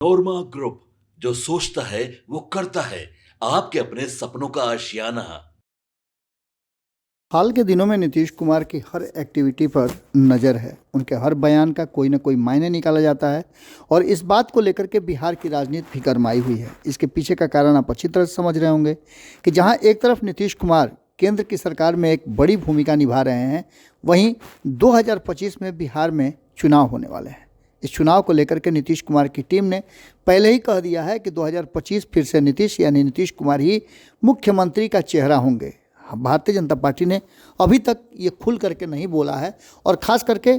नोरमा group, जो सोचता है वो करता है। आपके अपने सपनों का आशियाना। हाल के दिनों में नीतीश कुमार की हर एक्टिविटी पर नज़र है। उनके हर बयान का कोई ना कोई मायने निकाला जाता है और इस बात को लेकर के बिहार की राजनीति भी गरमाई हुई है। इसके पीछे का कारण आप अच्छी तरह से समझ रहे होंगे कि जहां एक तरफ नीतीश कुमार केंद्र की सरकार में एक बड़ी भूमिका निभा रहे हैं, वहीं 2025 में बिहार में चुनाव होने वाले हैं। इस चुनाव को लेकर के नीतीश कुमार की टीम ने पहले ही कह दिया है कि 2025 फिर से नीतीश यानी नीतीश कुमार ही मुख्यमंत्री का चेहरा होंगे। भारतीय जनता पार्टी ने अभी तक ये खुल करके नहीं बोला है और ख़ास करके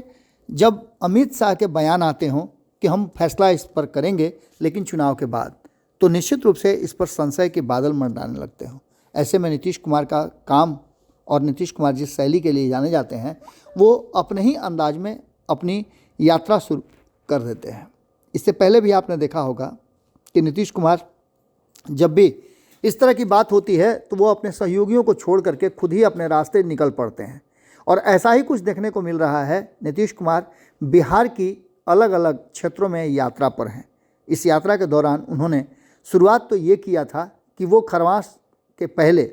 जब अमित शाह के बयान आते हों कि हम फैसला इस पर करेंगे लेकिन चुनाव के बाद, तो निश्चित रूप से इस पर संशय के बादल मंडराने लगते हों। ऐसे में नीतीश कुमार का काम और नीतीश कुमार जिस शैली के लिए जाने जाते हैं वो अपने ही अंदाज में अपनी यात्रा शुरू कर देते हैं। इससे पहले भी आपने देखा होगा कि नीतीश कुमार जब भी इस तरह की बात होती है तो वो अपने सहयोगियों को छोड़ करके खुद ही अपने रास्ते निकल पड़ते हैं और ऐसा ही कुछ देखने को मिल रहा है। नीतीश कुमार बिहार की अलग अलग क्षेत्रों में यात्रा पर हैं। इस यात्रा के दौरान उन्होंने शुरुआत तो ये किया था कि वो खरवास के पहले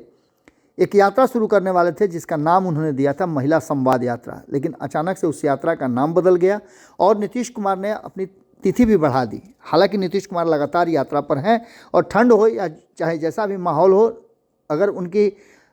एक यात्रा शुरू करने वाले थे जिसका नाम उन्होंने दिया था महिला संवाद यात्रा, लेकिन अचानक से उस यात्रा का नाम बदल गया और नीतीश कुमार ने अपनी तिथि भी बढ़ा दी। हालांकि नीतीश कुमार लगातार यात्रा पर हैं और ठंड हो या चाहे जैसा भी माहौल हो, अगर उनकी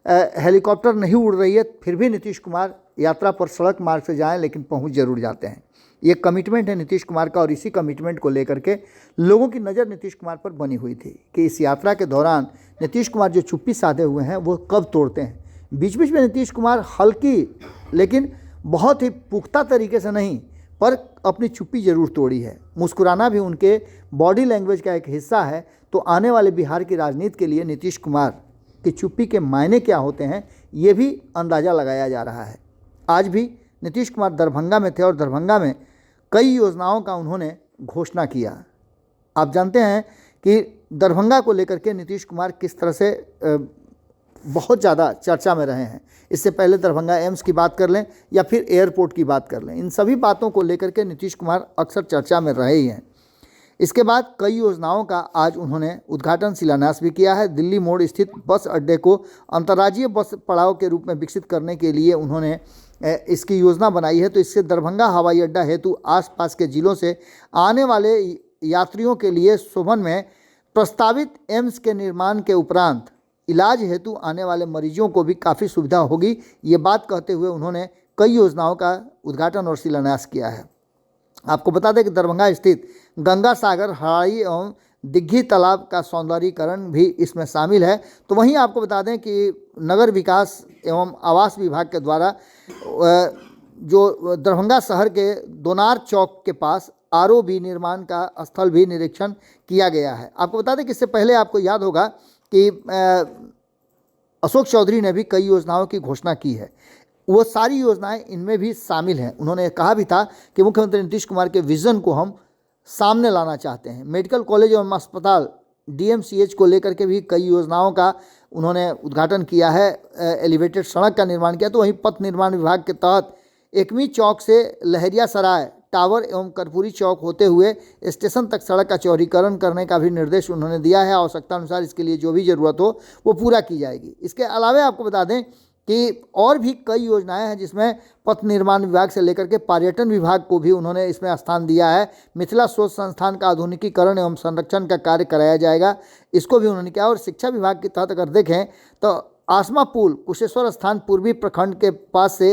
हेलीकॉप्टर नहीं उड़ रही है फिर भी नीतीश कुमार यात्रा पर सड़क मार्ग से जाएं लेकिन पहुंच जरूर जाते हैं। ये कमिटमेंट है नीतीश कुमार का और इसी कमिटमेंट को लेकर के लोगों की नज़र नीतीश कुमार पर बनी हुई थी कि इस यात्रा के दौरान नीतीश कुमार जो चुप्पी साधे हुए हैं वो कब तोड़ते हैं। बीच बीच में नीतीश कुमार हल्की लेकिन बहुत ही पुख्ता तरीके से नहीं पर अपनी चुप्पी जरूर तोड़ी है। मुस्कुराना भी उनके बॉडी लैंग्वेज का एक हिस्सा है। तो आने वाले बिहार की राजनीति के लिए नीतीश कुमार की चुप्पी के मायने क्या होते हैं ये भी अंदाज़ा लगाया जा रहा है। आज भी नीतीश कुमार दरभंगा में थे और दरभंगा में कई योजनाओं का उन्होंने घोषणा किया। आप जानते हैं कि दरभंगा को लेकर के नीतीश कुमार किस तरह से बहुत ज़्यादा चर्चा में रहे हैं। इससे पहले दरभंगा एम्स की बात कर लें या फिर एयरपोर्ट की बात कर लें, इन सभी बातों को लेकर के नीतीश कुमार अक्सर चर्चा में रहे ही हैं। इसके बाद कई योजनाओं का आज उन्होंने उद्घाटन शिलान्यास भी किया है। दिल्ली मोड़ स्थित बस अड्डे को अंतर्राज्यीय बस पड़ाव के रूप में विकसित करने के लिए उन्होंने इसकी योजना बनाई है। तो इससे दरभंगा हवाई अड्डा हेतु आसपास के जिलों से आने वाले यात्रियों के लिए सोबन में प्रस्तावित एम्स के निर्माण के उपरांत इलाज हेतु आने वाले मरीजों को भी काफ़ी सुविधा होगी। ये बात कहते हुए उन्होंने कई योजनाओं का उद्घाटन और शिलान्यास किया है। आपको बता दें कि दरभंगा स्थित गंगा सागर हराई एवं दिग्घी तालाब का सौंदर्यीकरण भी इसमें शामिल है। तो वहीं आपको बता दें कि नगर विकास एवं आवास विभाग के द्वारा जो दरभंगा शहर के दोनार चौक के पास आरओबी निर्माण का स्थल भी निरीक्षण किया गया है। आपको बता दें कि इससे पहले आपको याद होगा कि अशोक चौधरी ने भी कई योजनाओं की घोषणा की है। वो सारी योजनाएं इनमें भी शामिल हैं। उन्होंने कहा भी था कि मुख्यमंत्री नीतीश कुमार के विज़न को हम सामने लाना चाहते हैं। मेडिकल कॉलेज एवं अस्पताल डीएमसीएच को लेकर के भी कई योजनाओं का उन्होंने उद्घाटन किया है। एलिवेटेड सड़क का निर्माण किया। तो वहीं पथ निर्माण विभाग के तहत एकमी चौक से लहरिया सराय टावर एवं कर्पूरी चौक होते हुए स्टेशन तक सड़क का चौड़ीकरण करने का भी निर्देश उन्होंने दिया है। आवश्यकता अनुसार इसके लिए जो भी ज़रूरत हो वो पूरा की जाएगी। इसके अलावा आपको बता दें कि और भी कई योजनाएं हैं जिसमें पथ निर्माण विभाग से लेकर के पर्यटन विभाग को भी उन्होंने इसमें स्थान दिया है। मिथिला शोध संस्थान का आधुनिकीकरण एवं संरक्षण का कार्य कराया जाएगा, इसको भी उन्होंने किया। और शिक्षा विभाग के तहत अगर देखें तो आसमा पुल कुशेश्वर स्थान पूर्वी प्रखंड के पास से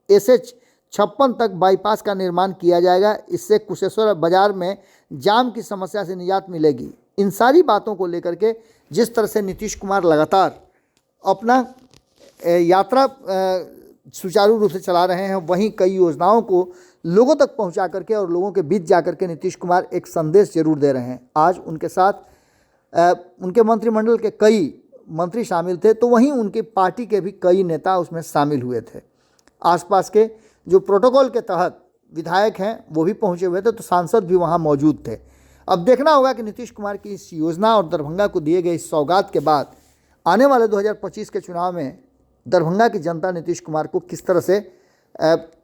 SH 56 तक बाईपास का निर्माण किया जाएगा। इससे कुशेश्वर बाजार में जाम की समस्या से निजात मिलेगी। इन सारी बातों को लेकर के जिस तरह से नीतीश कुमार लगातार अपना यात्रा सुचारू रूप से चला रहे हैं, वहीं कई योजनाओं को लोगों तक पहुंचा करके और लोगों के बीच जा करके नीतीश कुमार एक संदेश जरूर दे रहे हैं। आज उनके साथ उनके मंत्रिमंडल के कई मंत्री शामिल थे, तो वहीं उनकी पार्टी के भी कई नेता उसमें शामिल हुए थे। आसपास के जो प्रोटोकॉल के तहत विधायक हैं वो भी पहुंचे हुए थे, तो सांसद भी वहां मौजूद थे। अब देखना होगा कि नीतीश कुमार की इस योजना और दरभंगा को दिए गए इस सौगात के बाद आने वाले 2025 के चुनाव में दरभंगा की जनता नीतीश कुमार को किस तरह से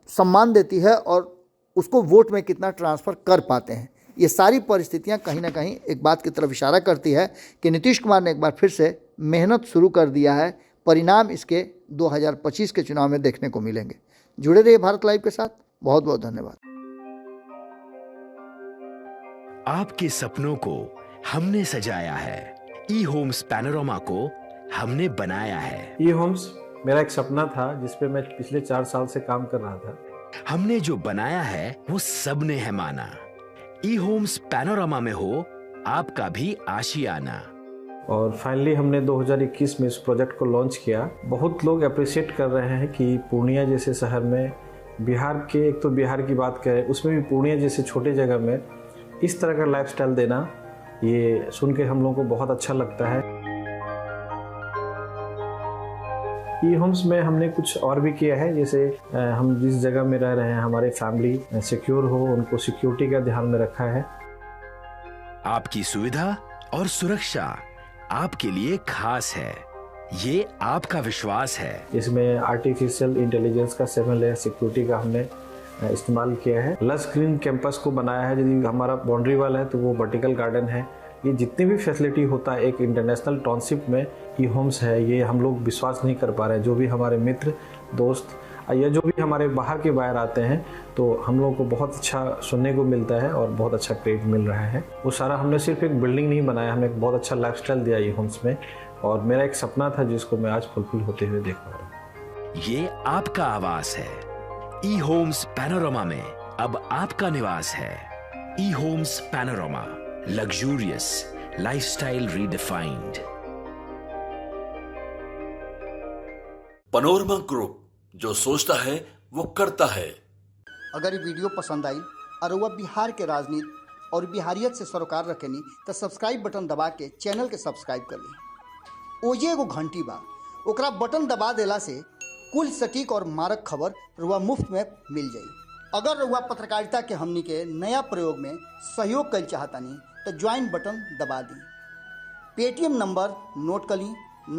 सम्मान देती है और उसको वोट में कितना ट्रांसफ़र कर पाते हैं। ये सारी परिस्थितियां कहीं ना कहीं एक बात की तरफ इशारा करती है कि नीतीश कुमार ने एक बार फिर से मेहनत शुरू कर दिया है। परिणाम इसके 2025 के चुनाव में देखने को मिलेंगे। जुड़े रहिए भारत लाइव के साथ। बहुत बहुत धन्यवाद। आपके सपनों को हमने सजाया है, ई होम्स पैनोरामा को हमने बनाया है। ई होम्स मेरा एक सपना था जिस पे मैं पिछले 4 साल से काम कर रहा था। हमने जो बनाया है वो सबने है माना। ई होम्स पैनोरामा में हो आपका भी आशियाना। और फाइनली हमने 2021 में इस प्रोजेक्ट को लॉन्च किया। बहुत लोग अप्रिशिएट कर रहे हैं कि पूर्णिया जैसे शहर में, बिहार के, एक तो बिहार की बात करें उसमें भी पूर्णिया जैसे छोटे जगह में इस तरह का लाइफस्टाइल देना, ये सुन के हम लोगों को बहुत अच्छा लगता है। ई होम्स में हमने कुछ और भी किया है, जैसे हम जिस जगह में रह रहे हैं हमारे फैमिली सिक्योर हो, उनको सिक्योरिटी का ध्यान में रखा है। आपकी सुविधा और सुरक्षा आपके लिए खास है, ये आपका विश्वास है। इसमें आर्टिफिशियल इंटेलिजेंस का 7 लेयर सिक्योरिटी का हमने इस्तेमाल किया है। लश ग्रीन कैंपस को बनाया है। यदि हमारा बाउंड्री वाल है तो वो वर्टिकल गार्डन है। ये जितनी भी फैसिलिटी होता है एक इंटरनेशनल टाउनशिप में ई होम्स है, ये हम लोग विश्वास नहीं कर पा रहे हैं। जो भी हमारे मित्र दोस्त या जो भी हमारे बाहर के बाहर आते हैं तो हम लोगों को बहुत अच्छा सुनने को मिलता है और बहुत अच्छा क्रेडिट मिल रहा है। वो सारा हमने सिर्फ एक बिल्डिंग नहीं बनाया, हमने एक बहुत अच्छा लाइफस्टाइल दिया ई होम्स में। और मेरा एक सपना था जिसको मैं आज फुलफिल होते हुए देख पा रहा हूँ। ये आपका आवास है। ई होम्स पैनोरामा में अब आपका निवास है। E Homes Panorama, luxurious lifestyle redefined. Panorama Group, जो सोचता है वो करता है। अगर ये वीडियो पसंद आई और वह बिहार के राजनीति और बिहारियत से सरोकार रखेनी तो सब्सक्राइब बटन दबा के चैनल के सब्सक्राइब कर ली। ओजे एगो घंटी बा, ओकरा बटन दबा देला से कुल सटीक और मारक खबर रुआ मुफ्त में मिल जाई। अगर रुआ पत्रकारिता के हमनी के नया प्रयोग में सहयोग कर चाहतानी तो ज्वाइन बटन दबा दी। पेटीएम नंबर नोट कर ली